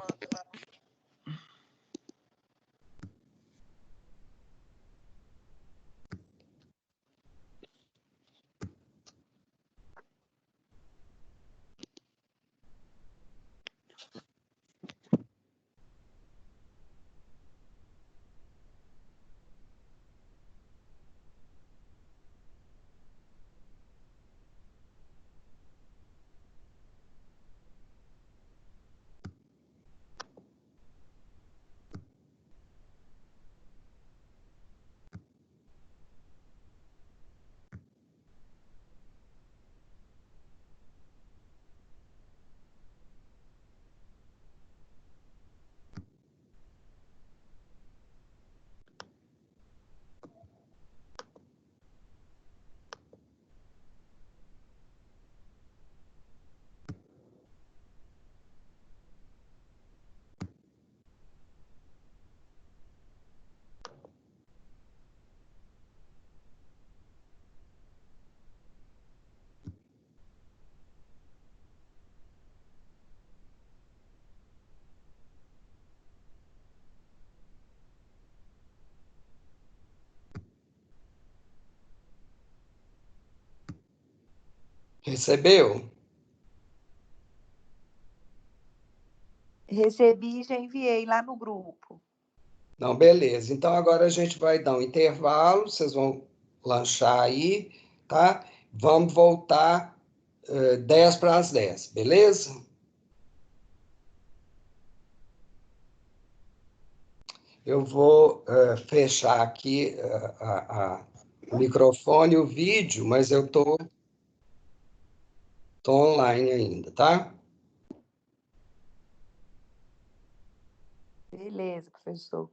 Recebeu? Recebi e já enviei lá no grupo. Não, beleza. Então agora a gente vai dar um intervalo, vocês vão lanchar aí, tá? Vamos voltar 10 para as 10, beleza? Eu vou fechar aqui o microfone e o vídeo, mas eu tô online ainda, tá? Beleza, professor.